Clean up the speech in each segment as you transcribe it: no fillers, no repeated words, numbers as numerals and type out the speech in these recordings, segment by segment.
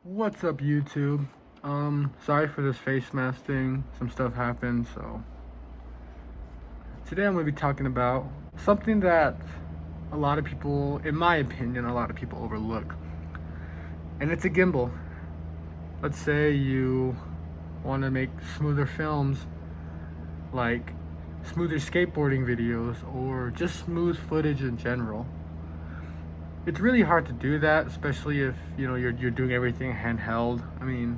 What's up, YouTube? Sorry for this face mask thing. Some stuff happened, so today I'm going to be talking about something that a lot of people, in my opinion, a lot of people overlook. And it's a gimbal. Let's say you want to make smoother films, like smoother skateboarding videos or just smooth footage in general. It's really hard to do that, especially if you're doing everything handheld. I mean,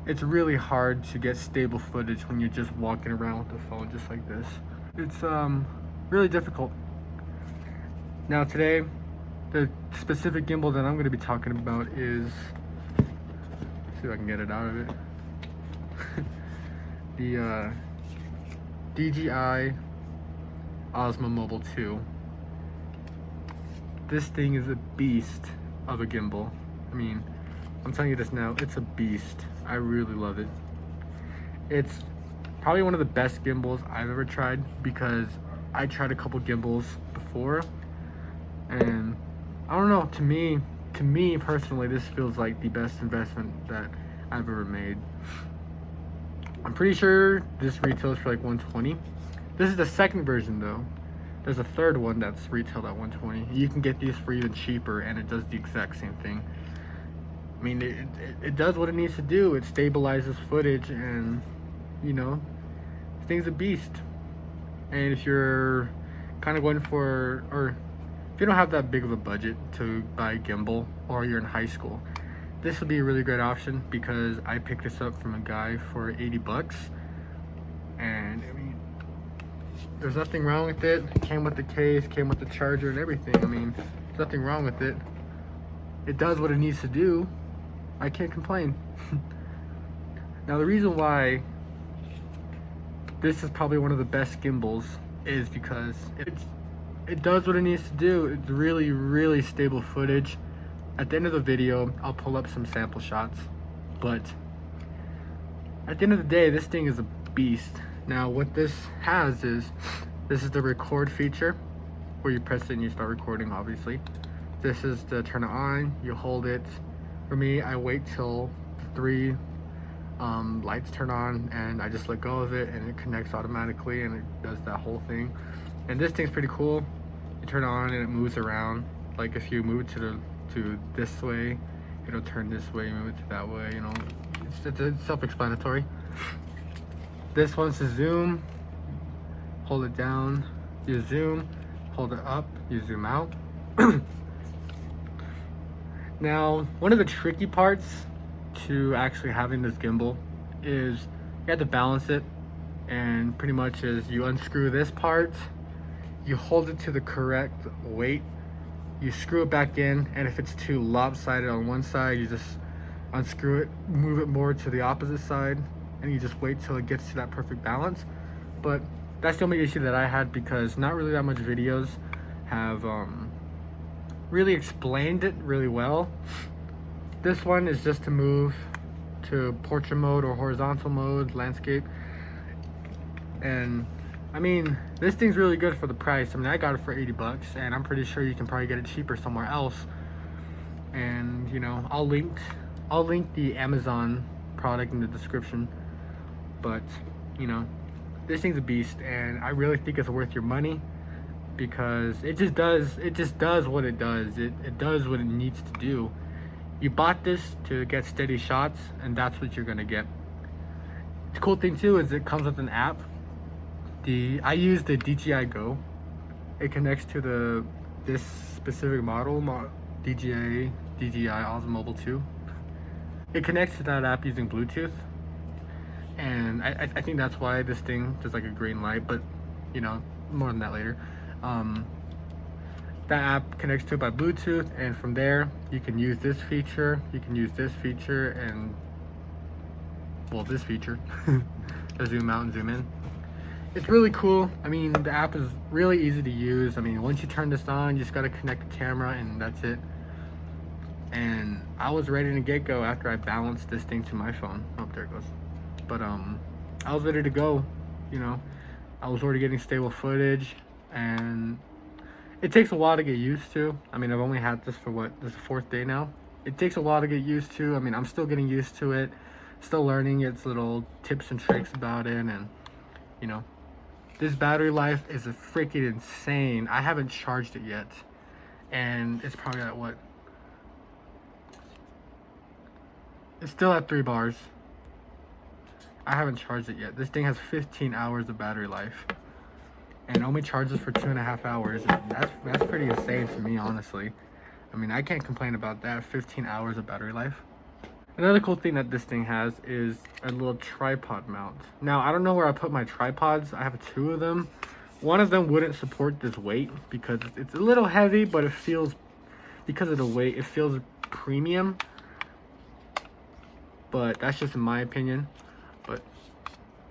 it's really hard to get stable footage when you're just walking around with the phone just like this. It's really difficult. Now today, the specific gimbal that I'm going to be talking about is, let's see if I can get it out of it. The DJI OSMO Mobile 2. This thing is a beast of a gimbal. I mean, I'm telling you this now, it's a beast. I really love it. It's probably one of the best gimbals I've ever tried, because I tried a couple gimbals before, and I don't know, to me personally, this feels like the best investment that I've ever made. I'm pretty sure this retails for like $120. This is the second version though. There's a third one that's retailed at $120. You can get these for even cheaper, and it does the exact same thing. I mean, it does what it needs to do. It stabilizes footage, and this thing's a beast. And if you're kind of going for, or if you don't have that big of a budget to buy a gimbal, or you're in high school, this would be a really great option, because I picked this up from a guy for 80 bucks. And I mean, there's nothing wrong with it. It came with the case, came with the charger and everything. I mean, there's nothing wrong with it. It does what it needs to do. I can't complain. Now, the reason why this is probably one of the best gimbals is because it does what it needs to do. It's really, really stable footage. At the end of the video, I'll pull up some sample shots. But at the end of the day, this thing is a beast. Now, what this has is, this is the record feature, where you press it and you start recording, obviously. This is the turn it on, you hold it. For me, I wait till the three lights turn on, and I just let go of it, and it connects automatically, and it does that whole thing. And this thing's pretty cool. You turn it on and it moves around. Like if you move it to this way, it'll turn this way, move it to that way, it's self-explanatory. This one's to zoom. Hold it down, you zoom. Hold it up, you zoom out. Now, one of the tricky parts to actually having this gimbal is you have to balance it, and pretty much is you unscrew this part, you hold it to the correct weight, you screw it back in, and if it's too lopsided on one side, you just unscrew it, move it more to the opposite side, and you just wait till it gets to that perfect balance. But that's the only issue that I had, because not really that much videos have really explained it really well. This one is just to move to portrait mode or horizontal mode, landscape. And I mean, this thing's really good for the price. I mean, I got it for 80 bucks, and I'm pretty sure you can probably get it cheaper somewhere else. And I'll link the Amazon product in the description. But this thing's a beast, and I really think it's worth your money, because it just does what it does. It does what it needs to do. You bought this to get steady shots, and that's what you're gonna get. The cool thing too is it comes with an app. I use the DJI Go. It connects to this specific model, DJI OSMO Mobile 2. It connects to that app using Bluetooth, and I think that's why this thing does like a green light, but more on that later. That app connects to it by Bluetooth, and from there you can use this feature, and this feature to zoom out and zoom in. It's really cool. I mean, the app is really easy to use. I mean, once you turn this on, you just got to connect the camera, and that's it. And I was ready to get go after I balanced this thing to my phone. Oh, there it goes. But I was ready to go. I was already getting stable footage, and it takes a while to get used to. I mean, I've only had this for this is the fourth day now. it takes a while to get used to. I mean, I'm still getting used to it, still learning its little tips and tricks about it. And you know, this battery life is a freaking insane. I haven't charged it yet, and it's probably at what? It's still at 3 bars. I haven't charged it yet. This thing has 15 hours of battery life and only charges for 2.5 hours. That's pretty insane to me, honestly. I mean, I can't complain about that. 15 hours of battery life. Another cool thing that this thing has is a little tripod mount. Now, I don't know where I put my tripods. I have 2 of them. One of them wouldn't support this weight because it's a little heavy, but it feels, because of the weight, it feels premium. But that's just in my opinion. But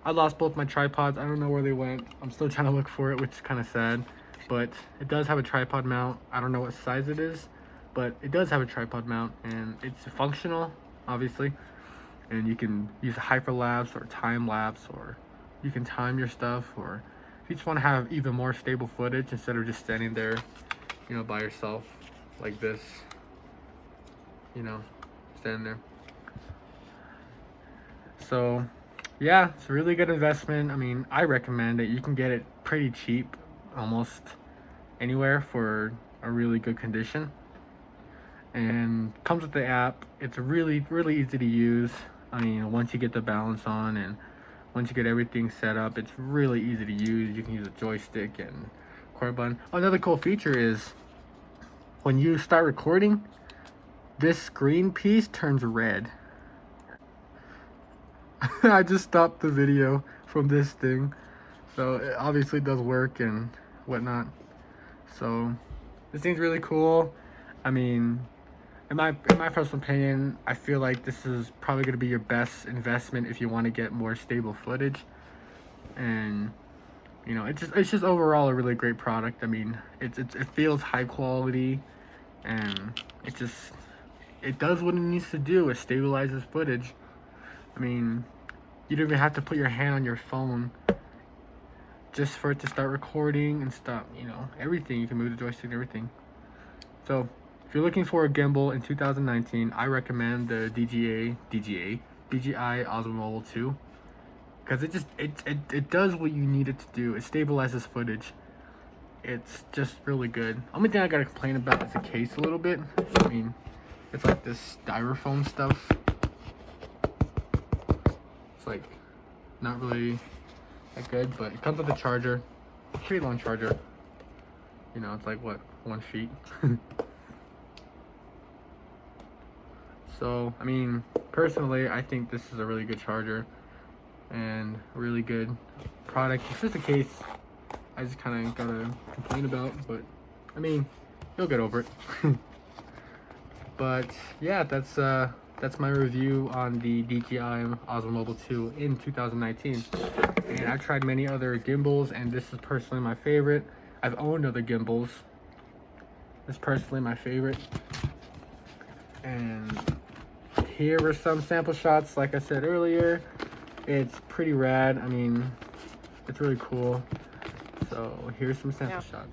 I lost both my tripods. I don't know where they went. I'm still trying to look for it, which is kind of sad. But it does have a tripod mount. I don't know what size it is, but it does have a tripod mount, and it's functional, obviously. And you can use hyperlapse or time lapse, or you can time your stuff, or if you just want to have even more stable footage instead of just standing there, you know, by yourself like this, you know, standing there. So yeah, it's a really good investment. I mean, I recommend it. You can get it pretty cheap almost anywhere for a really good condition, and comes with the app. It's really easy to use. I mean, once you get the balance on and once you get everything set up, it's really easy to use. You can use a joystick and record button. Another cool feature is when you start recording, this screen piece turns red. I just stopped the video from this thing, so it obviously does work and whatnot. So this thing's really cool. I mean, in my personal opinion, I feel like this is probably going to be your best investment if you want to get more stable footage. And you know, it's just overall a really great product. I mean, it feels high quality, and it does what it needs to do. It stabilizes footage. I mean, you don't even have to put your hand on your phone just for it to start recording and stop, you know, everything. You can move the joystick and everything. So if you're looking for a gimbal in 2019, I recommend the DJI OSMO Mobile 2, because it does what you need it to do. It stabilizes footage. It's just really good. Only thing I gotta complain about is the case a little bit. I mean, it's like this styrofoam stuff. It's like not really that good, but it comes with a charger, a pretty long charger. You know, it's like what, 1 feet. So I mean, personally, I think this is a really good charger and a really good product. It's just a case I just kind of gotta complain about, but I mean, you'll get over it. But yeah, that's my review on the DJI OSMO Mobile 2 in 2019. And I've tried many other gimbals, and this is personally my favorite. I've owned other gimbals. This is personally my favorite. And here are some sample shots. Like I said earlier, it's pretty rad. I mean, it's really cool. So here's some sample shots.